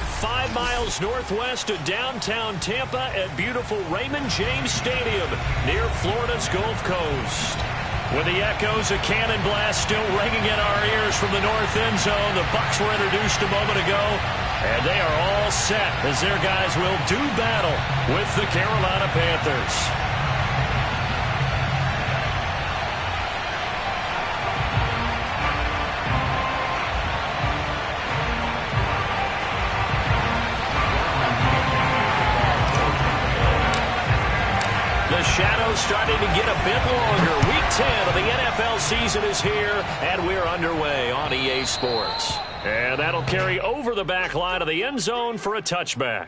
5 miles northwest of downtown Tampa at beautiful Raymond James Stadium near Florida's Gulf Coast. With the echoes of cannon blast still ringing in our ears from the north end zone, the Bucs were introduced a moment ago, and they are all set as their guys will do battle with the Carolina Panthers. Shadows starting to get a bit longer. Week 10 of the NFL season is here, and we're underway on EA Sports. And that'll carry over the back line of the end zone for a touchback.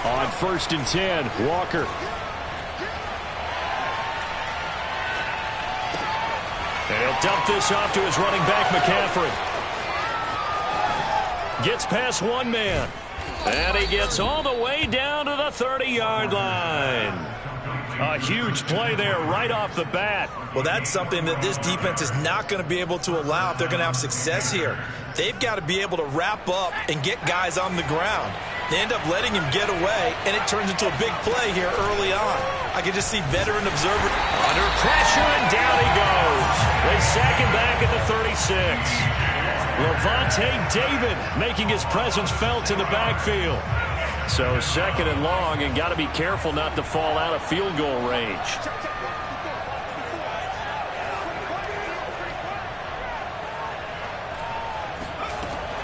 On 1st and 10, Walker. And he'll dump this off to his running back, McCaffrey. Gets past one man. And he gets all the way down to the 30-yard line. A huge play there right off the bat. Well, that's something that this defense is not going to be able to allow if they're going to have success here. They've got to be able to wrap up and get guys on the ground. They end up letting him get away, and it turns into a big play here early on. I can just see veteran observer under pressure, and down he goes. They sack him back at the 36. Levante David making his presence felt in the backfield. So 2nd and long, and got to be careful not to fall out of field goal range.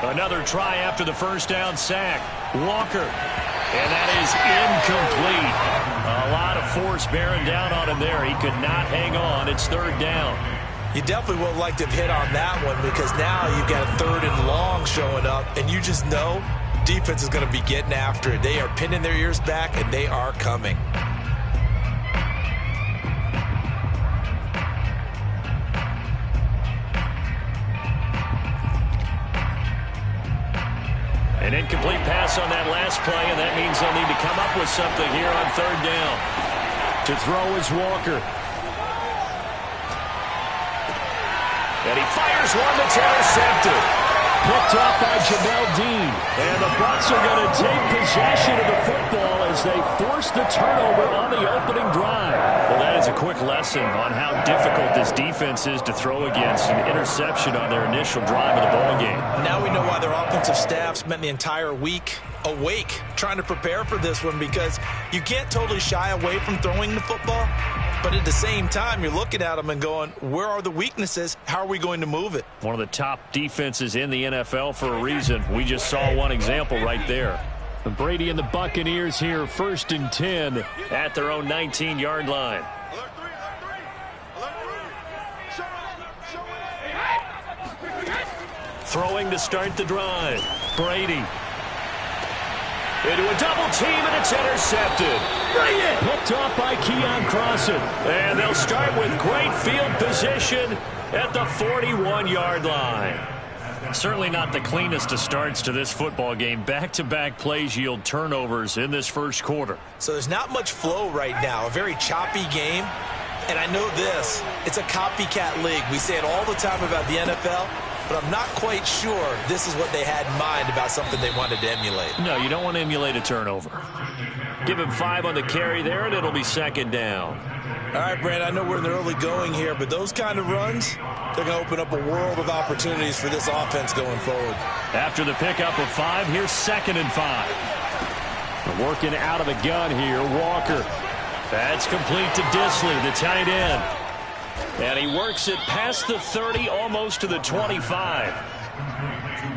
Another try after the first down sack. Walker. And that is incomplete. A lot of force bearing down on him there. He could not hang on. It's 3rd down. You definitely would like to have hit on that one because now you've got a 3rd and long showing up, and you just know defense is going to be getting after it. They are pinning their ears back, and they are coming. An incomplete pass on that last play, and that means they'll need to come up with something here on 3rd down. To throw is Walker. And he fires one that's intercepted. Picked off by Jamel Dean. And the Bucs are going to take possession of the football as they force the turnover on the opening drive. Well, that is a quick lesson on how difficult this defense is to throw against. An interception on their initial drive of the ballgame. Now we know why their offensive staff spent the entire week awake trying to prepare for this one, because you can't totally shy away from throwing the football. But at the same time, you're looking at them and going, where are the weaknesses? How are we going to move it? One of the top defenses in the NFL for a reason. We just saw one example right there. Brady and the Buccaneers here, 1st and 10 at their own 19-yard line. Throwing to start the drive. Brady. Into a double team, and it's intercepted. Bring it! Picked off by Keon Crossan. And they'll start with great field position at the 41-yard line. Certainly not the cleanest of starts to this football game. Back-to-back plays yield turnovers in this first quarter. So there's not much flow right now. A very choppy game. And I know this. It's a copycat league. We say it all the time about the NFL. But I'm not quite sure this is what they had in mind about something they wanted to emulate. No, you don't want to emulate a turnover. Give him 5 on the carry there, and it'll be 2nd down. All right, Brand, I know we're in the early going here, but those kind of runs, they're going to open up a world of opportunities for this offense going forward. After the pickup of 5, here's 2nd and 5. Working out of the gun here, Walker. That's complete to Disley, the tight end. And he works it past the 30, almost to the 25.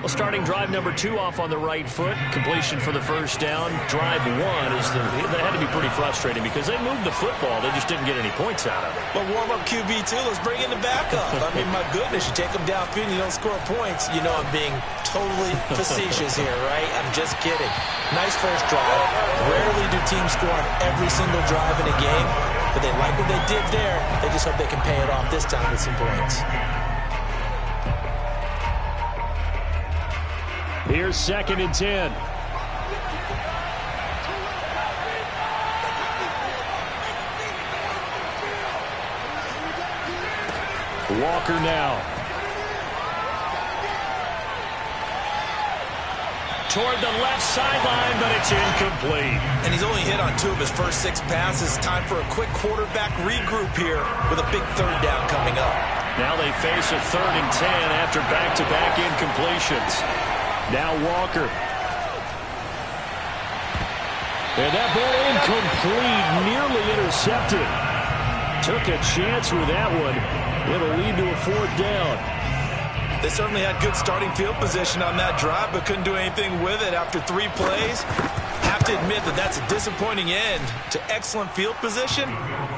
Well, starting drive number 2 off on the right foot. Completion for the first down. Drive 1 is that had to be pretty frustrating because they moved the football. They just didn't get any points out of it. But warm-up QB2, let's bring in the backup. I mean, my goodness, you take them downfield and you don't score points. You know I'm being totally facetious here, right? I'm just kidding. Nice first drive. Rarely do teams score on every single drive in a game. but they like what they did there. They just hope they can pay it off this time with some points. Here's 2nd and 10. Walker now. Toward the left sideline, but it's incomplete. And he's only hit on 2 of his first 6 passes. Time for a quick quarterback regroup here with a big 3rd down coming up. Now they face a 3rd and 10 after back-to-back incompletions. Now Walker. And that ball incomplete, nearly intercepted. Took a chance with that one. It'll lead to a 4th down. They certainly had good starting field position on that drive, but couldn't do anything with it after 3 plays. Have to admit that that's a disappointing end to excellent field position.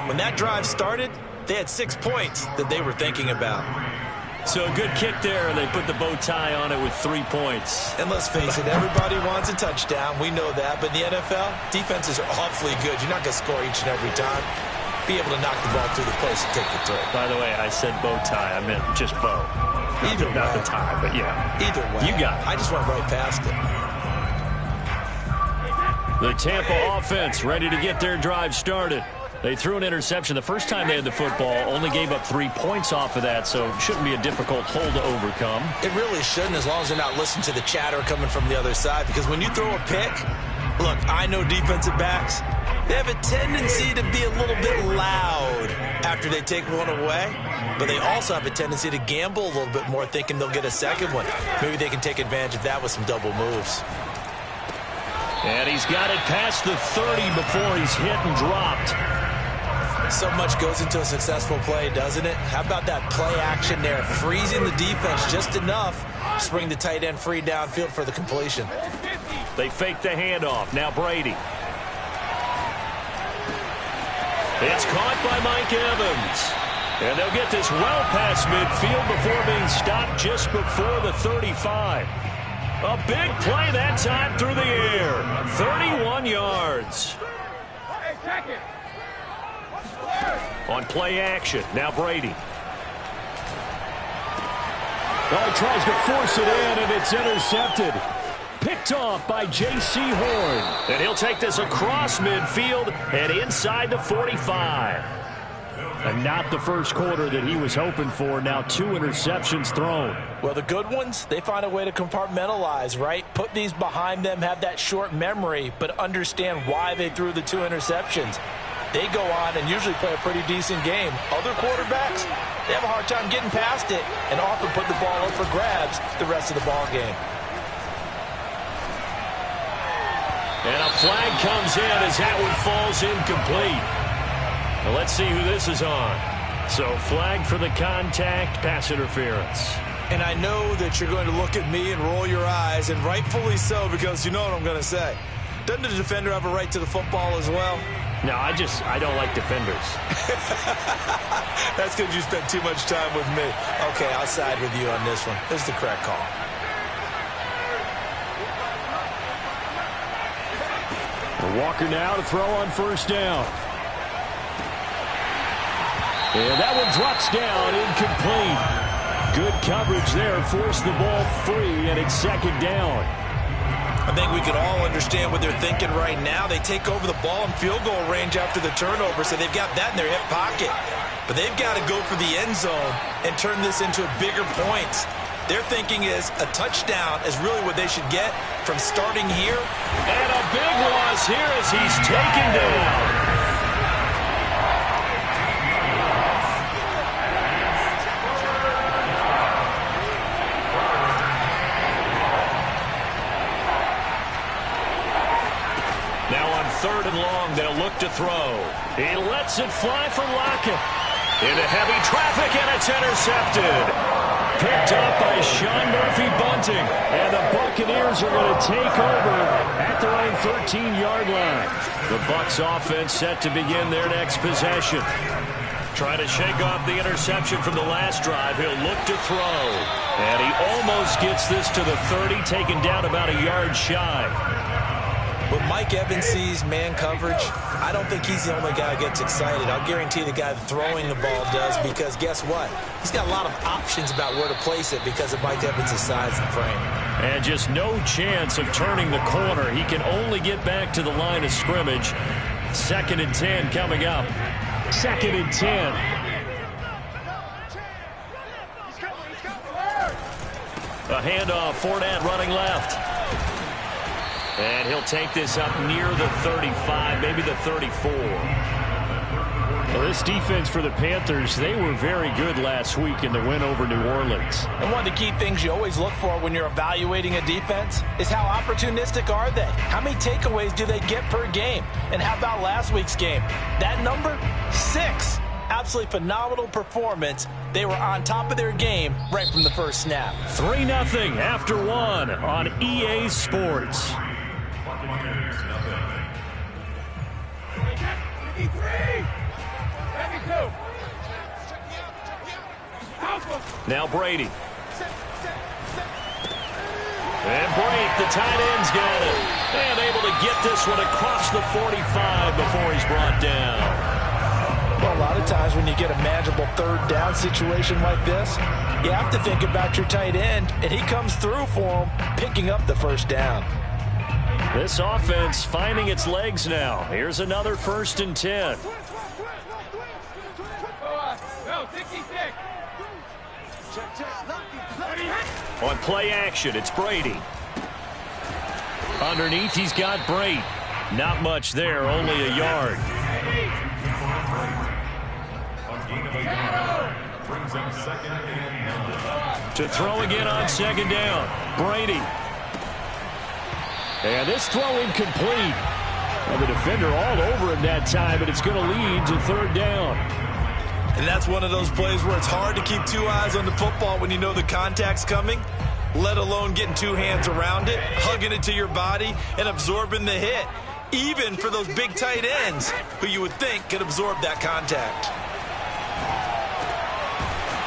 When that drive started, they had 6 points that they were thinking about. So a good kick there, and they put the bow tie on it with 3 points. And let's face it, everybody wants a touchdown. We know that. But in the NFL, defenses are awfully good. You're not going to score each and every time. Be able to knock the ball through the place and take the throw. By the way, I said bow tie. I meant just bow. Either way. Not the tie, but yeah. Either way. You got it. I just went right past it. The Tampa offense ready to get their drive started. They threw an interception the first time they had the football, only gave up 3 points off of that, so it shouldn't be a difficult hole to overcome. It really shouldn't, as long as they're not listening to the chatter coming from the other side, because when you throw a pick, look, I know defensive backs, they have a tendency to be a little bit loud after they take one away, but they also have a tendency to gamble a little bit more, thinking they'll get a second one. Maybe they can take advantage of that with some double moves. And he's got it past the 30 before he's hit and dropped. So much goes into a successful play, doesn't it? How about that play action there? Freezing the defense just enough to bring the tight end free downfield for the completion. They fake the handoff. Now Brady. It's caught by Mike Evans. And they'll get this well past midfield before being stopped just before the 35. A big play that time through the air. 31 yards. On play action, now Brady. Oh, he tries to force it in, and it's intercepted. Picked off by J.C. Horn. And he'll take this across midfield and inside the 45. And not the first quarter that he was hoping for. Now 2 interceptions thrown. Well, the good ones, they find a way to compartmentalize, right? Put these behind them, have that short memory, but understand why they threw the 2 interceptions. They go on and usually play a pretty decent game. Other quarterbacks, they have a hard time getting past it and often put the ball up for grabs the rest of the ball game. And a flag comes in as that one falls incomplete. Now let's see who this is on. So flag for the contact, pass interference. And I know that you're going to look at me and roll your eyes, and rightfully so, because you know what I'm going to say. Doesn't the defender have a right to the football as well? No, I don't like defenders. That's because you spent too much time with me. Okay, I'll side with you on this one. This is the correct call. Walker now to throw on first down. And that one drops down, incomplete. Good coverage there, forced the ball free, and it's 2nd down. I think we can all understand what they're thinking right now. They take over the ball in field goal range after the turnover, so they've got that in their hip pocket. But they've got to go for the end zone and turn this into bigger points. Their thinking is a touchdown is really what they should get from starting here. And a big loss here as he's taken down. Now on 3rd and long, they'll look to throw. He lets it fly from Lockett. Into heavy traffic, and it's intercepted. Picked up by Sean Murphy-Bunting. And the Buccaneers are going to take over at their own 13-yard line. The Bucs offense set to begin their next possession. Trying to shake off the interception from the last drive. He'll look to throw. And he almost gets this to the 30, taken down about a yard shy. What Mike Evans sees man coverage, I don't think he's the only guy who gets excited. I'll guarantee the guy throwing the ball does, because guess what? He's got a lot of options about where to place it because of Mike Evans' size and frame. And just no chance of turning the corner. He can only get back to the line of scrimmage. 2nd and 10 coming up. 2nd and 10. A handoff, Fournette running left. And he'll take this up near the 35, maybe the 34. Well, this defense for the Panthers, they were very good last week in the win over New Orleans. And one of the key things you always look for when you're evaluating a defense is how opportunistic are they? How many takeaways do they get per game? And how about last week's game? That number? 6. Absolutely phenomenal performance. They were on top of their game right from the first snap. 3-0 after 1 on EA Sports. Now Brady. And Brake, the tight end's got it. And able to get this one across the 45 before he's brought down. Well, a lot of times when you get a manageable 3rd down situation like this, you have to think about your tight end, and he comes through for him, picking up the 1st down. This offense finding its legs now. Here's another 1st and 10. On play action, it's Brady. Underneath, he's got Brate. Not much there, only a yard. To throw again on 2nd down. Brady. And this throw incomplete. Well, the defender all over him that time, but it's going to lead to 3rd down. And that's one of those plays where it's hard to keep 2 eyes on the football when you know the contact's coming, let alone getting 2 hands around it, hugging it to your body, and absorbing the hit, even for those big tight ends who you would think could absorb that contact.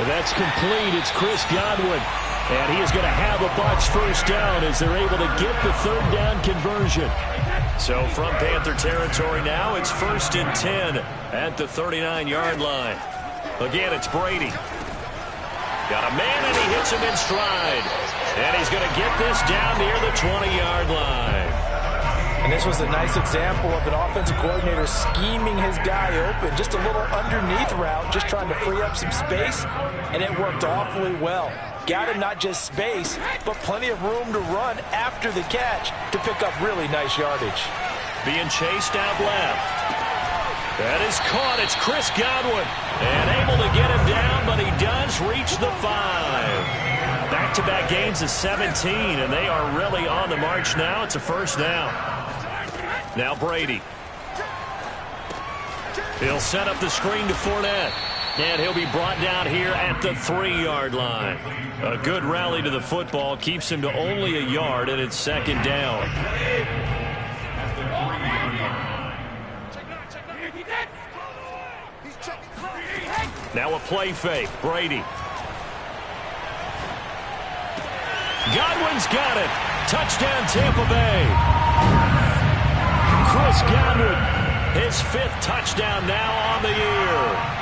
And that's complete. It's Chris Godwin. And he is going to have a Bucs 1st down as they're able to get the 3rd down conversion. So from Panther territory now, it's 1st and 10 at the 39-yard line. Again, it's Brady. Got a man, and he hits him in stride. And he's going to get this down near the 20-yard line. And this was a nice example of an offensive coordinator scheming his guy open. Just a little underneath route, just trying to free up some space, and it worked awfully well. Got him not just space, but plenty of room to run after the catch to pick up really nice yardage. Being chased out left. That is caught. It's Chris Godwin. And able to get him down, but he does reach the 5. Back-to-back gains of 17, and they are really on the march now. It's a 1st down. Now Brady. He'll set up the screen to Fournette. And he'll be brought down here at the 3-yard line. A good rally to the football keeps him to only a yard, and it's 2nd down. Now a play fake. Brady. Godwin's got it. Touchdown Tampa Bay. Chris Godwin, his 5th touchdown now on the year.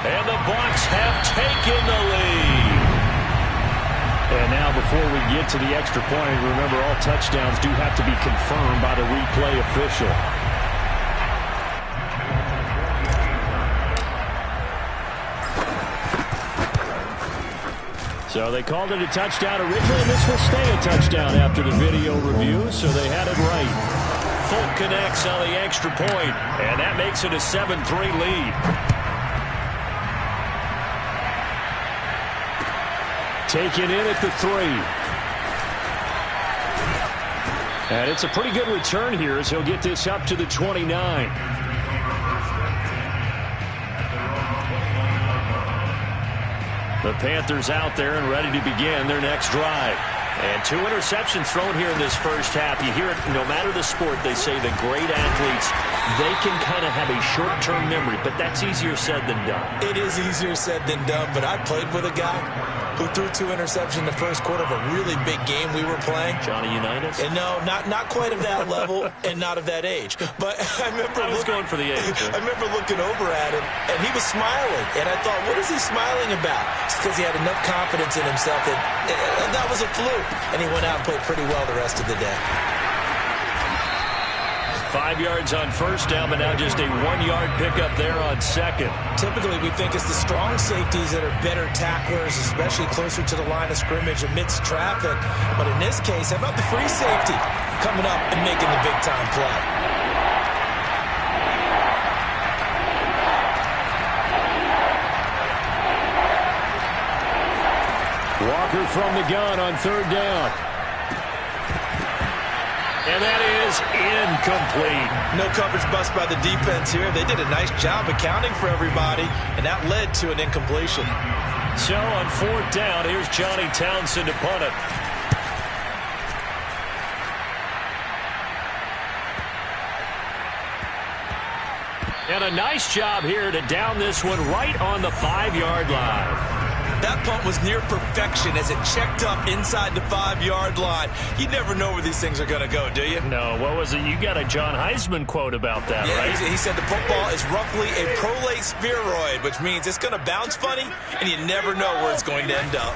And the Bucs have taken the lead. And now before we get to the extra point, remember all touchdowns do have to be confirmed by the replay official. So they called it a touchdown originally, and this will stay a touchdown after the video review, so they had it right. Folk connects on the extra point, and that makes it a 7-3 lead. Taken in at the 3. And it's a pretty good return here as he'll get this up to the 29. The Panthers out there and ready to begin their next drive. And 2 interceptions thrown here in this first half. You hear it, no matter the sport, they say the great athletes, they can kind of have a short-term memory, but that's easier said than done. It is easier said than done, but I played with a guy who threw 2 interceptions in the first quarter of a really big game we were playing. Johnny Unitas? And no, not quite of that level and not of that age. But I was going for the age. I remember looking over at him, and he was smiling. And I thought, what is he smiling about? It's because he had enough confidence in himself that was a fluke. And he went out and played pretty well the rest of the day. 5 yards on first down, but now just a 1-yard pickup there on second. Typically, we think it's the strong safeties that are better tacklers, especially closer to the line of scrimmage amidst traffic. But in this case, how about the free safety coming up and making the big-time play? Walker from the gun on third down. And that is incomplete. No coverage bust by the defense here. They did a nice job accounting for everybody, and that led to an incompletion. So on fourth down, here's Johnny Townsend to punt it. And a nice job here to down this one right on the 5-yard line. That punt was near perfection as it checked up inside the 5-yard line. You never know where these things are going to go, do you? No, what was it? You got a John Heisman quote about that, yeah, right? He said the football is roughly a prolate spheroid, which means it's going to bounce funny, and you never know where it's going to end up.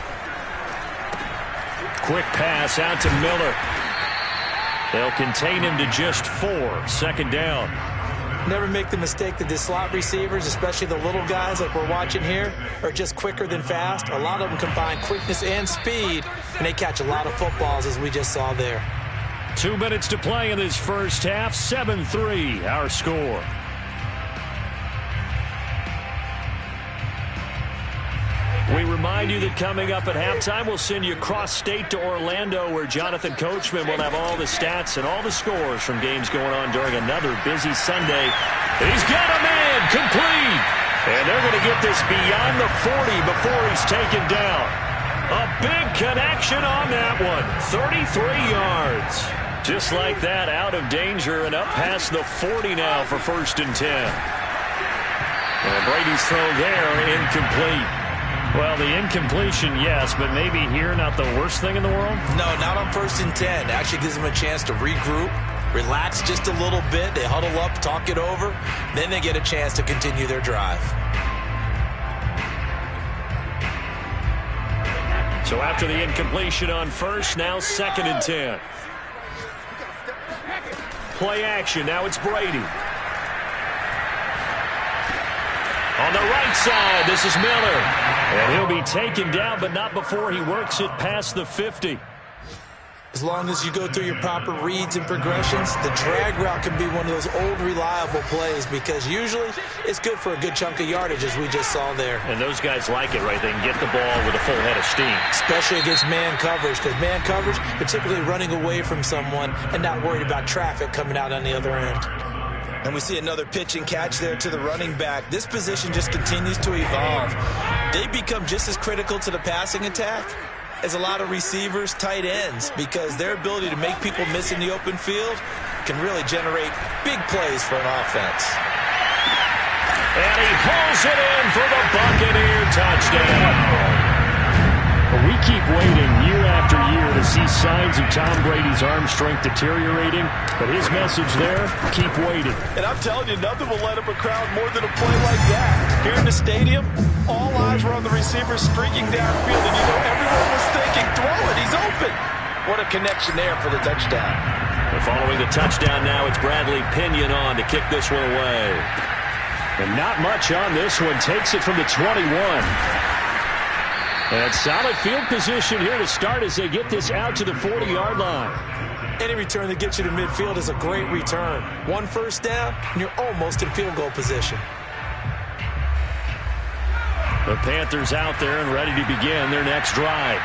Quick pass out to Miller. They'll contain him to just 4. Second down. Never make the mistake that the slot receivers, especially the little guys like we're watching here, are just quicker than fast. A lot of them combine quickness and speed, and they catch a lot of footballs, as we just saw there. 2 minutes to play in this first half. 7-3, our score. We remind you that coming up at halftime, we'll send you across state to Orlando, where Jonathan Coachman will have all the stats and all the scores from games going on during another busy Sunday. He's got a man complete. And they're going to get this beyond the 40 before he's taken down. A big connection on that one. 33 yards. Just like that, out of danger and up past the 40 now for 1st and 10. And Brady's throw there, incomplete. Well, the incompletion, yes, but maybe here not the worst thing in the world? No, not on 1st and 10. Actually gives them a chance to regroup, relax just a little bit. They huddle up, talk it over. Then they get a chance to continue their drive. So after the incompletion on first, now 2nd and 10. Play action. Now it's Brady. On the right side, this is Miller. And he'll be taken down, but not before he works it past the 50. As long as you go through your proper reads and progressions, the drag route can be one of those old reliable plays because usually it's good for a good chunk of yardage, as we just saw there. And those guys like it, right? They can get the ball with a full head of steam. Especially against man coverage, because man coverage, particularly running away from someone and not worried about traffic coming out on the other end. And we see another pitch and catch there to the running back. This position just continues to evolve. They become just as critical to the passing attack as a lot of receivers, tight ends, because their ability to make people miss in the open field can really generate big plays for an offense. And he pulls it in for the Buccaneer touchdown. We keep waiting year after year to see signs of Tom Brady's arm strength deteriorating, but his message there, keep waiting. And I'm telling you, nothing will light up a crowd more than a play like that. Here in the stadium, all eyes were on the receiver streaking downfield, and everyone was thinking, throw it, he's open. What a connection there for the touchdown. And following the touchdown now, it's Bradley Pinion on to kick this one away. And not much on this one, takes it from the 21. And solid field position here to start as they get this out to the 40-yard line. Any return that gets you to midfield is a great return. 1 first down, and you're almost in field goal position. The Panthers out there and ready to begin their next drive.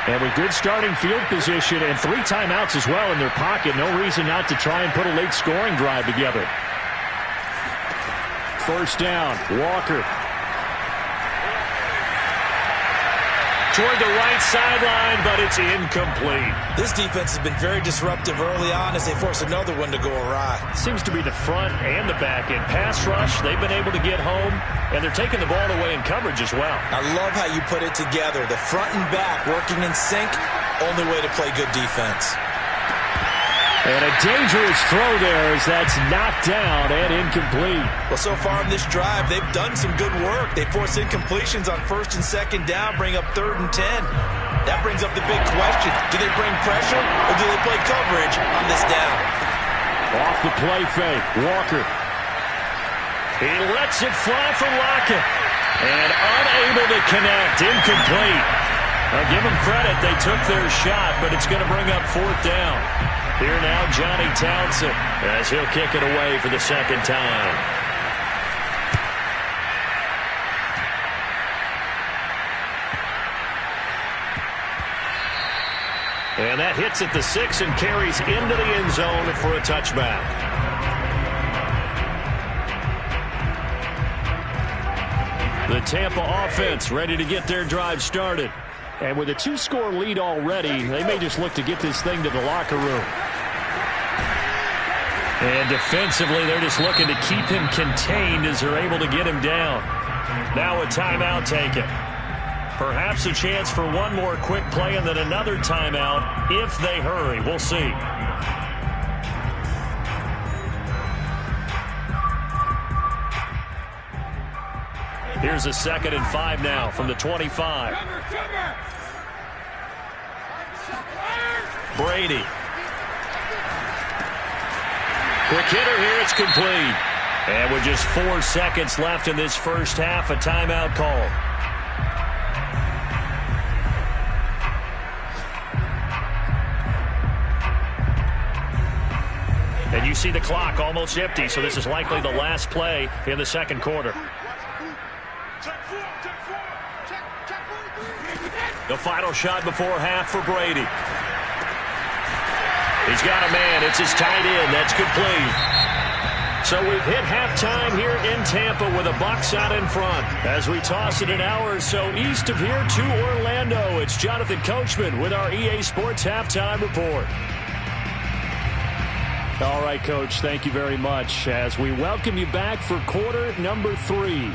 And with good starting field position and 3 timeouts as well in their pocket, no reason not to try and put a late scoring drive together. First down, Walker. toward the right sideline, but it's incomplete. This defense has been very disruptive early on as they force another one to go awry. Seems to be the front and the back end. Pass rush, they've been able to get home, and they're taking the ball away in coverage as well. I love how you put it together. The front and back working in sync, only way to play good defense. And a dangerous throw there as that's knocked down and incomplete. Well, so far in this drive, they've done some good work. They force incompletions on 1st and 2nd down, bring up 3rd and 10. That brings up the big question. Do they bring pressure or do they play coverage on this down? Off the play fake, Walker. He lets it fly for Lockett. And unable to connect, incomplete. I'll give them credit, they took their shot, but it's going to bring up 4th down. Here now, Johnny Townsend, as he'll kick it away for the 2nd time. And that hits at the 6 and carries into the end zone for a touchback. The Tampa offense ready to get their drive started. And with a 2-score lead already, they may just look to get this thing to the locker room. And defensively, they're just looking to keep him contained as they're able to get him down. Now a timeout taken. Perhaps a chance for one more quick play and then another timeout if they hurry. We'll see. Here's a 2nd and 5 now from the 25. Brady. Quick hitter here, it's complete. And with just 4 seconds left in this first half, a timeout call. And you see the clock almost empty, so this is likely the last play in the 2nd quarter. The final shot before half for Brady. He's got a man. It's his tight end. That's complete. So we've hit halftime here in Tampa with the Bucs out in front. As we toss it an hour or so east of here to Orlando, it's Jonathan Coachman with our EA Sports Halftime Report. All right, Coach, thank you very much as we welcome you back for quarter number 3.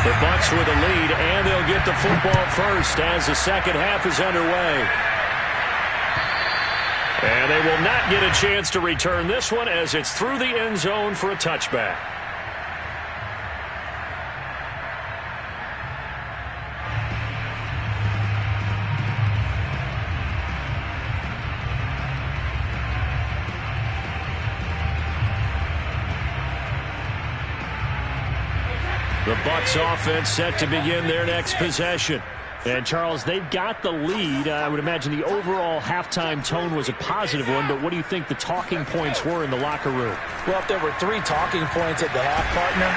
The Bucs with a lead, and they'll get the football first as the 2nd half is underway. And they will not get a chance to return this one as it's through the end zone for a touchback. The Bucs offense set to begin their next possession. And, Charles, they've got the lead. I would imagine the overall halftime tone was a positive one, but what do you think the talking points were in the locker room? Well, if there were 3 talking points at the half, partner,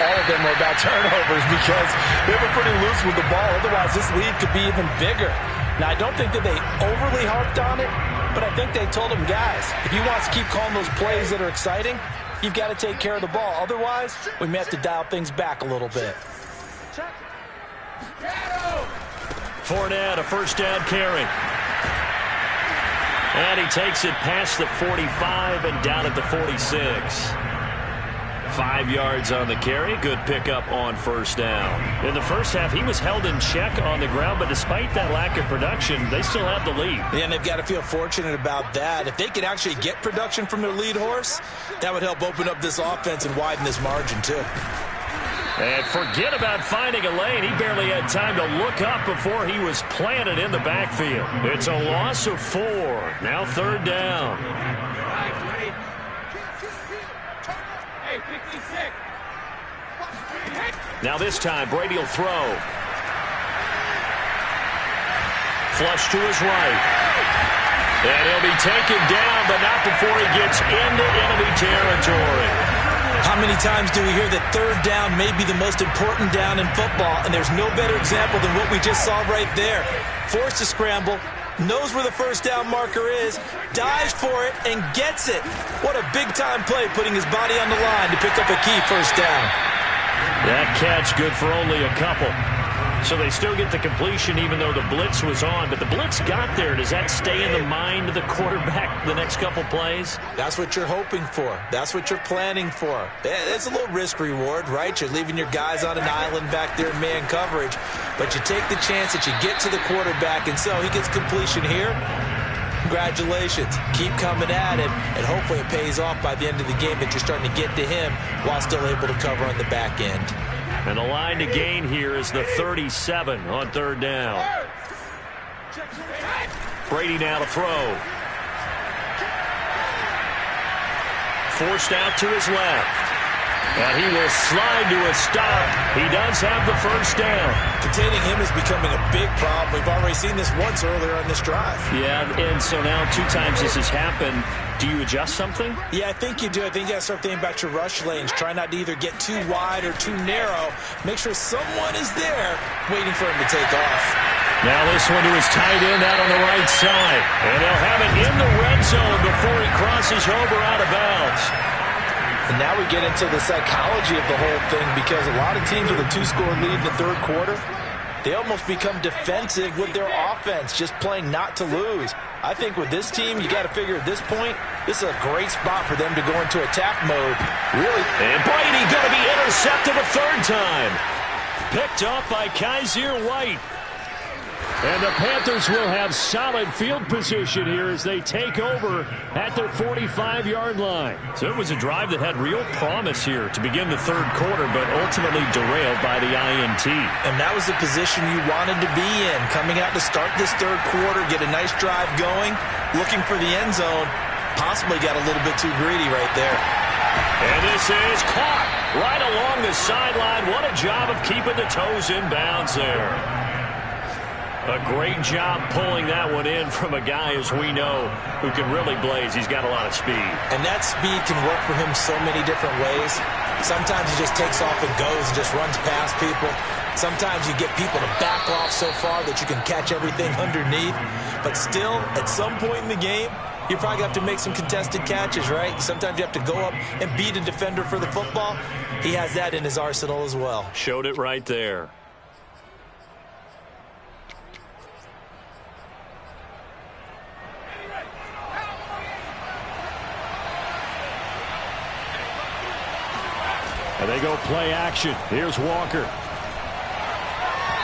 all of them were about turnovers because they were pretty loose with the ball. Otherwise, this lead could be even bigger. Now, I don't think that they overly harped on it, but I think they told them, guys, if you want to keep calling those plays that are exciting, you've got to take care of the ball. Otherwise, we may have to dial things back a little bit. Fournette, a first down carry. And he takes it past the 45 and down at the 46. 5 yards on the carry. Good pickup on first down. In the first half, he was held in check on the ground, but despite that lack of production, they still have the lead. Yeah, and they've got to feel fortunate about that. If they could actually get production from their lead horse, that would help open up this offense and widen this margin, too. And forget about finding a lane. He barely had time to look up before he was planted in the backfield. It's a loss of 4. Now 3rd down. Now this time, Brady will throw. Flush to his right. And he'll be taken down, but not before he gets into enemy territory. I many times do we hear that third down may be the most important down in football, and there's no better example than what we just saw right there. Forced to scramble, knows where the first down marker is, dives for it, and gets it. What a big-time play, putting his body on the line to pick up a key first down. That catch good for only a couple. So they still get the completion even though the blitz was on. But the blitz got there. Does that stay in the mind of the quarterback the next couple plays? That's what you're hoping for. That's what you're planning for. It's a little risk reward, right? You're leaving your guys on an island back there in man coverage. But you take the chance that you get to the quarterback, and so he gets completion here. Congratulations. Keep coming at him, and hopefully it pays off by the end of the game that you're starting to get to him while still able to cover on the back end. And the line to gain here is the 37 on third down. Brady now to throw. Forced out to his left. And he will slide to a stop. He does have the first down. Containing him is becoming a big problem. We've already seen this once earlier on this drive. Yeah, and so now 2 times this has happened. Do you adjust something? Yeah, I think you do. I think you got to start thinking about your rush lanes. Try not to either get too wide or too narrow. Make sure someone is there waiting for him to take off. Now this one to his tight end out on the right side. And they'll have it in the red zone before he crosses over out of bounds. And now we get into the psychology of the whole thing, because a lot of teams with a 2-score lead in the third quarter, they almost become defensive with their offense, just playing not to lose. I think with this team, you got to figure at this point, this is a great spot for them to go into attack mode. Really. And Brady going to be intercepted a third time. Picked off by Kaiser White. And the Panthers will have solid field position here as they take over at their 45-yard line. So it was a drive that had real promise here to begin the third quarter, but ultimately derailed by the INT. And that was the position you wanted to be in, coming out to start this third quarter, get a nice drive going, looking for the end zone. Possibly got a little bit too greedy right there. And this is caught right along the sideline. What a job of keeping the toes in bounds there. A great job pulling that one in from a guy, as we know, who can really blaze. He's got a lot of speed. And that speed can work for him so many different ways. Sometimes he just takes off and goes and just runs past people. Sometimes you get people to back off so far that you can catch everything underneath. But still, at some point in the game, you probably have to make some contested catches, right? Sometimes you have to go up and beat a defender for the football. He has that in his arsenal as well. Showed it right there. And they go play action. Here's Walker.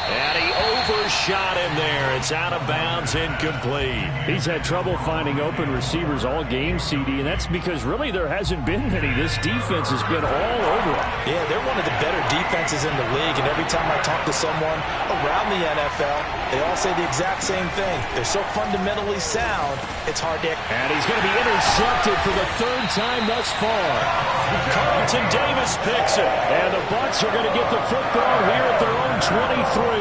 And he overshot him there. It's out of bounds, incomplete. He's had trouble finding open receivers all game, CD, and that's because really there hasn't been many. This defense has been all over him. Yeah, they're one of the better defenses in the league, and every time I talk to someone around the NFL, they all say the exact same thing. They're so fundamentally sound, it's hard to... And he's going to be intercepted for the third time thus far. Carlton Davis picks it, and the Bucs are going to get the football here at their own 23.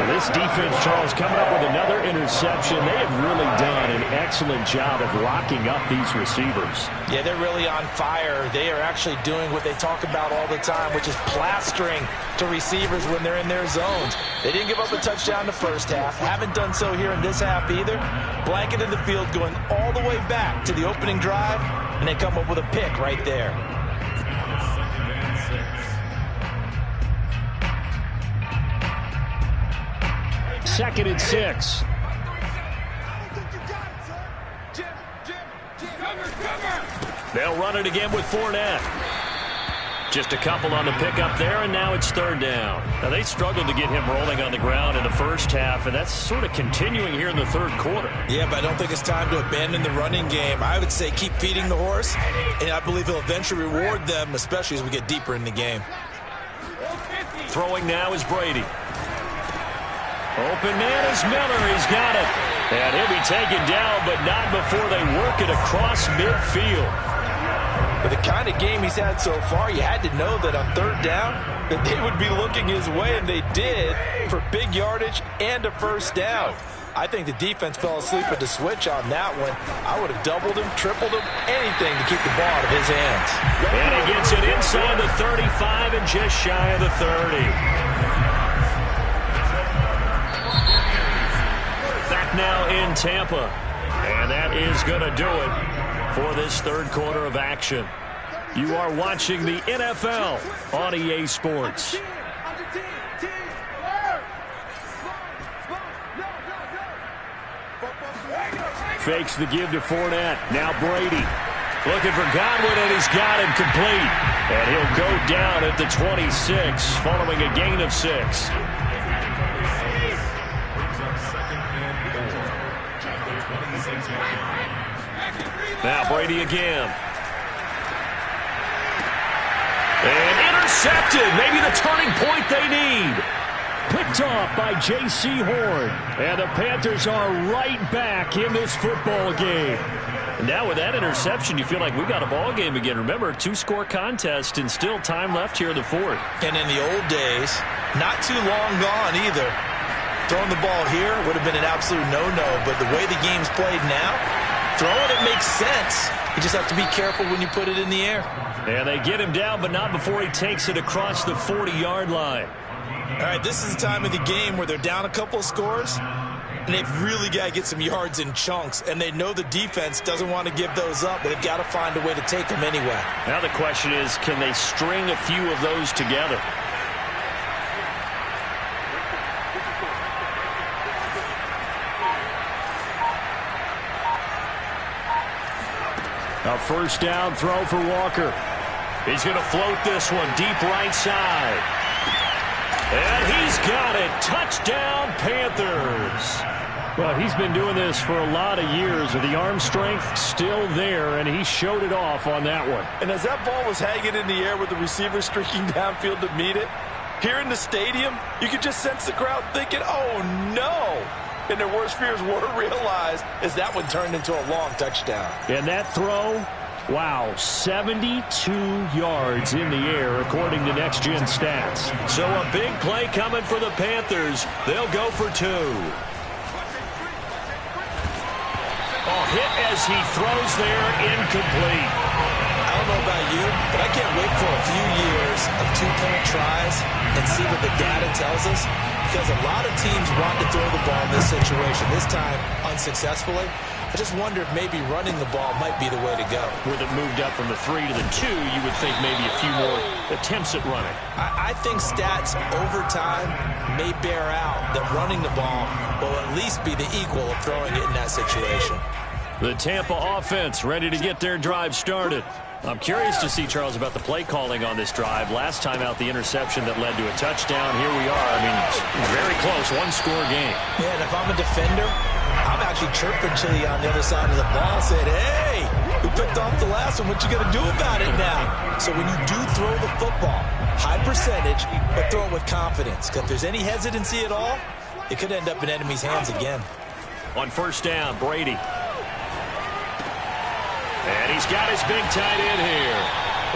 This defense, Charles, coming up with another interception. They have really done an excellent job of locking up these receivers. Yeah, they're really on fire. They are actually doing what they talk about all the time, which is plastering to receivers when they're in their zones. They didn't give up a touchdown the first half. Haven't done so here in this half either. Blanket in the field going all the way back to the opening drive, and they come up with a pick right there. Second and 6. They'll run it again with Fournette. Just a couple on the pickup there, and now it's third down. Now, they struggled to get him rolling on the ground in the first half, and that's sort of continuing here in the third quarter. Yeah, but I don't think it's time to abandon the running game. I would say keep feeding the horse, and I believe he'll eventually reward them, especially as we get deeper in the game. Throwing now is Brady. Open man is Miller. He's got it. And he'll be taken down, but not before they work it across midfield. With the kind of game he's had so far, you had to know that on third down that they would be looking his way, and they did, for big yardage and a first down. I think the defense fell asleep at the switch on that one. I would have doubled him, tripled him, anything to keep the ball out of his hands. And he gets it inside the 35 and just shy of the 30. Back now in Tampa. And that is going to do it for this third quarter of action. You are watching the NFL on EA Sports. Fakes the give to Fournette. Now Brady looking for Godwin, and he's got him complete. And he'll go down at the 26 following a gain of 6. Now Brady again. And intercepted. Maybe the turning point they need. Picked off by J.C. Horn. And the Panthers are right back in this football game. And now with that interception, you feel like we got a ball game again. Remember, 2-score contest and still time left here in the fourth. And in the old days, not too long gone either. Throwing the ball here would have been an absolute no-no. But the way the game's played now, throwing it makes sense. You just have to be careful when you put it in the air. And they get him down, but not before he takes it across the 40-yard line. All right, this is the time of the game where they're down a couple of scores, and they've really got to get some yards in chunks, and they know the defense doesn't want to give those up, but they've got to find a way to take them anyway. Now the question is, can they string a few of those together? A first down throw for Walker. He's going to float this one deep right side. And he's got it. Touchdown, Panthers. Well, he's been doing this for a lot of years with the arm strength still there, and he showed it off on that one. And as that ball was hanging in the air with the receiver streaking downfield to meet it, here in the stadium, you could just sense the crowd thinking, oh, no. And their worst fears were realized as that one turned into a long touchdown. And that throw, wow, 72 yards in the air according to Next Gen Stats. So a big play coming for the Panthers. They'll go for 2. Oh, hit as he throws there, incomplete. I don't know about you, but I can't wait for a few years of 2-point tries and see what the data tells us. Because a lot of teams want to throw the ball in this situation. This time, unsuccessfully. I just wonder if maybe running the ball might be the way to go. With it moved up from the 3 to the 2, you would think maybe a few more attempts at running. I think stats over time may bear out that running the ball will at least be the equal of throwing it in that situation. The Tampa offense ready to get their drive started. I'm curious to see, Charles, about the play calling on this drive. Last time out, the interception that led to a touchdown. Here we are. I mean, very close, 1-score game. Yeah, and if I'm a defender, I'm actually chirping Chili on the other side of the ball and saying, hey, we picked off the last one. What you going to do about it now? So when you do throw the football, high percentage, but throw it with confidence. Because if there's any hesitancy at all, it could end up in enemy's hands again. On first down, Brady. And he's got his big tight end here.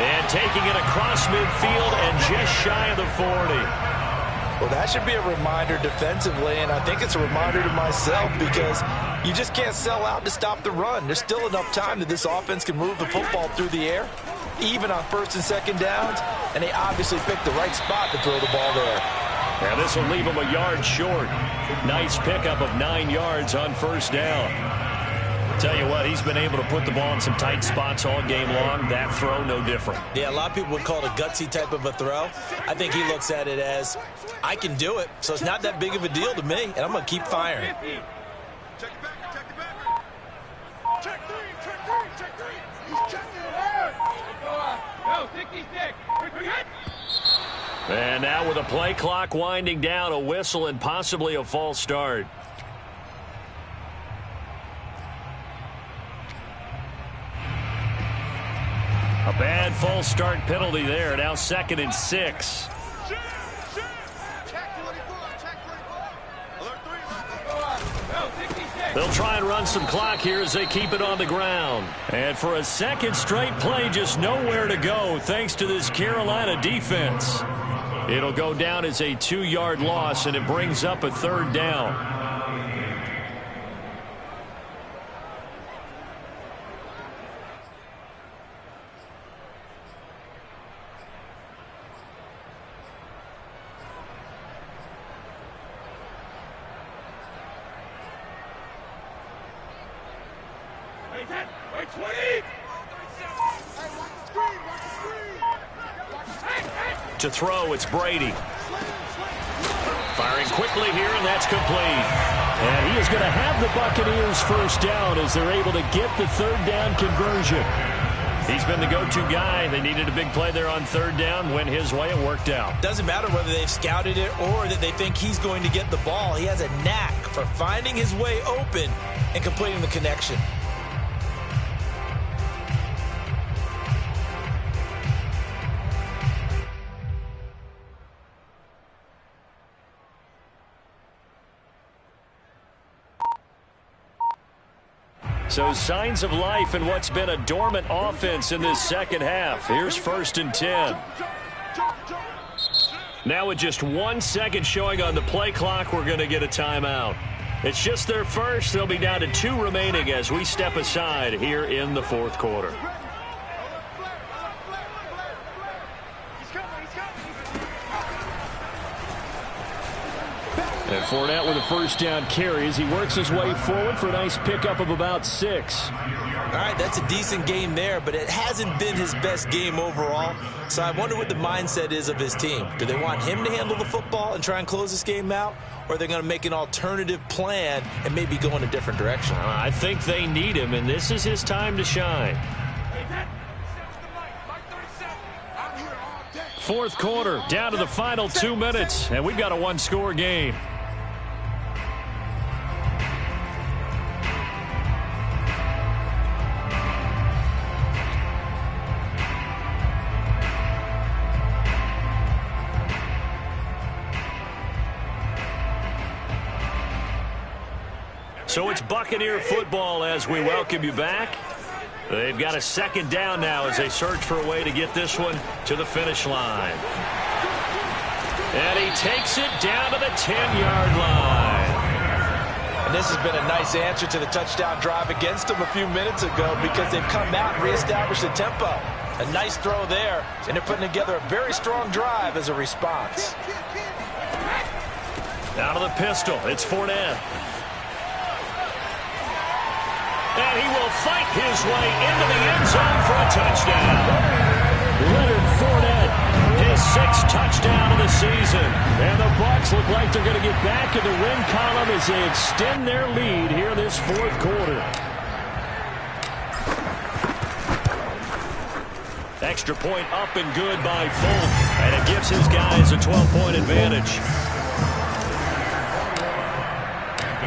And taking it across midfield and just shy of the 40. Well, that should be a reminder defensively, and I think it's a reminder to myself because you just can't sell out to stop the run. There's still enough time that this offense can move the football through the air, even on first and second downs, and they obviously picked the right spot to throw the ball there. Now this will leave him a yard short. Nice pickup of 9 yards on first down. Tell you what, he's been able to put the ball in some tight spots all game long. That throw, no different. Yeah, a lot of people would call it a gutsy type of a throw. I think he looks at it as, I can do it, so it's not that big of a deal to me, and I'm going to keep firing. Check it back, check it back. Check three. He's checking it. Go, stick. And now with the play clock winding down, a whistle and possibly a false start. A bad false start penalty there. Now 2nd and 6. They'll try and run some clock here as they keep it on the ground. And for a second straight play, just nowhere to go thanks to this Carolina defense. It'll go down as a 2-yard loss, and it brings up a 3rd down. To throw, it's Brady. Firing quickly here, and that's complete. And he is going to have the Buccaneers first down as they're able to get the third down conversion. He's been the go-to guy. They needed a big play there on third down. Went his way. It worked out. Doesn't matter whether they've scouted it or that they think he's going to get the ball. He has a knack for finding his way open and completing the connection. So signs of life in what's been a dormant offense in this second half. Here's 1st and 10. Now with just 1 second showing on the play clock, we're going to get a timeout. It's just their first. They'll be down to 2 remaining as we step aside here in the 4th quarter. And Fournette with a first down carry as he works his way forward for a nice pickup of about 6. All right, that's a decent game there, but it hasn't been his best game overall. So I wonder what the mindset is of his team. Do they want him to handle the football and try and close this game out? Or are they going to make an alternative plan and maybe go in a different direction? I think they need him, and this is his time to shine. 4th quarter, down to the final 2 minutes, and we've got a 1-score game. So it's Buccaneer football as we welcome you back. They've got a 2nd down now as they search for a way to get this one to the finish line. And he takes it down to the 10-yard line. And this has been a nice answer to the touchdown drive against them a few minutes ago because they've come out and reestablished the tempo. A nice throw there, and they're putting together a very strong drive as a response. Out of the pistol, it's Fournette. And he will fight his way into the end zone for a touchdown. Leonard Fournette, his 6th touchdown of the season. And the Bucs look like they're going to get back in the win column as they extend their lead here in this 4th quarter. Extra point up and good by Folk. And it gives his guys a 12-point advantage.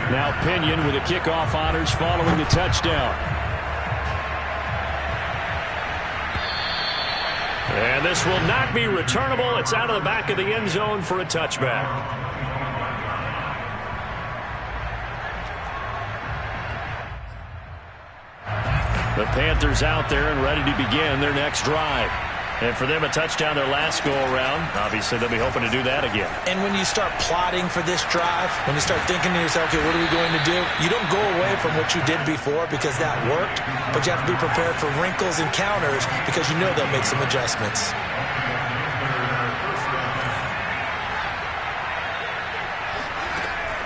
Now Pinion with the kickoff honors following the touchdown. And this will not be returnable. It's out of the back of the end zone for a touchback. The Panthers out there and ready to begin their next drive. And for them, a touchdown their last go-around. Obviously, they'll be hoping to do that again. And when you start plotting for this drive, when you start thinking to yourself, okay, what are we going to do? You don't go away from what you did before because that worked, but you have to be prepared for wrinkles and counters because you know they'll make some adjustments.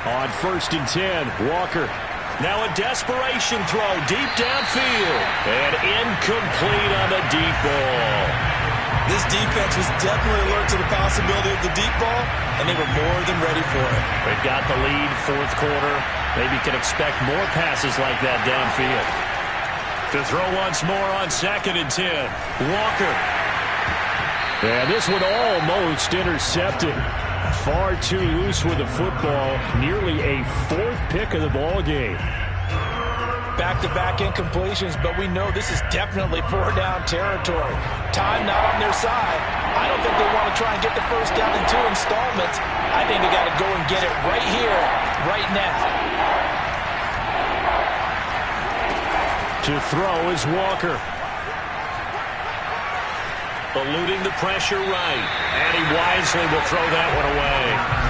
On 1st and 10, Walker. Now a desperation throw deep downfield. And incomplete on the deep ball. This defense was definitely alert to the possibility of the deep ball, and they were more than ready for it. They've got the lead, 4th quarter. Maybe can expect more passes like that downfield. To throw once more on 2nd and 10. Walker. And this one almost intercepted. Far too loose with the football. Nearly a 4th pick of the ball game. Back-to-back incompletions, but we know this is definitely 4-down territory. Time not on their side. I don't think they want to try and get the first down in 2 installments. I think they got to go and get it right here, right now. To throw is Walker. Eluding the pressure right. And he wisely will throw that one away.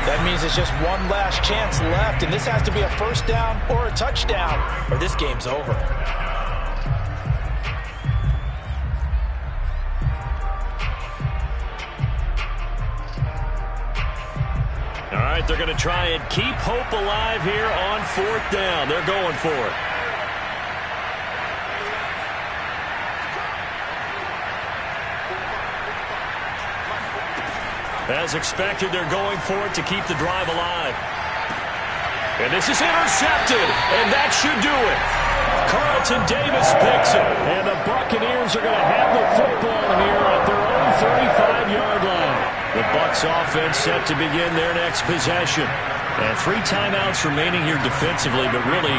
That means it's just one last chance left, and this has to be a first down or a touchdown, or this game's over. All right, they're going to try and keep hope alive here on 4th down. They're going for it. As expected, they're going for it to keep the drive alive. And this is intercepted, and that should do it. Carlton Davis picks it, and the Buccaneers are going to have the football here at their own 35-yard line. The Bucs offense set to begin their next possession. And 3 timeouts remaining here defensively, but really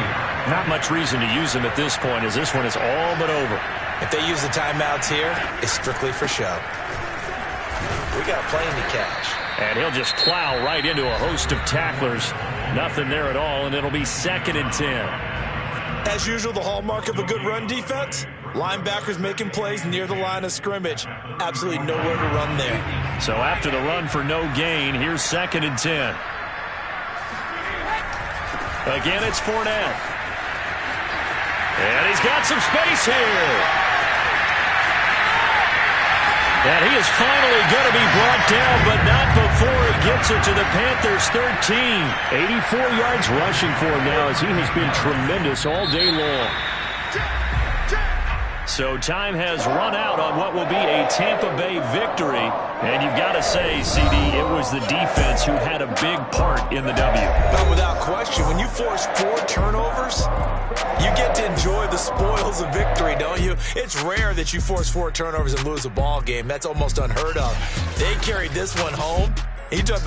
not much reason to use them at this point, as this one is all but over. If they use the timeouts here, it's strictly for show. We got a plane to catch. And he'll just plow right into a host of tacklers. Nothing there at all, and it'll be 2nd and 10. As usual, the hallmark of a good run defense, linebackers making plays near the line of scrimmage. Absolutely nowhere to run there. So after the run for no gain, here's 2nd and 10. Again, it's Fournette. And he's got some space here. And he is finally going to be brought down, but not before he gets it to the Panthers' 13. 84 yards rushing for him now, as he has been tremendous all day long. So time has run out on what will be a Tampa Bay victory. And you've got to say, CD, it was the defense who had a big part in the W. But without question, when you force 4 turnovers, you get to enjoy the spoils of victory, don't you? It's rare that you force 4 turnovers and lose a ball game. That's almost unheard of. They carried this one home. He took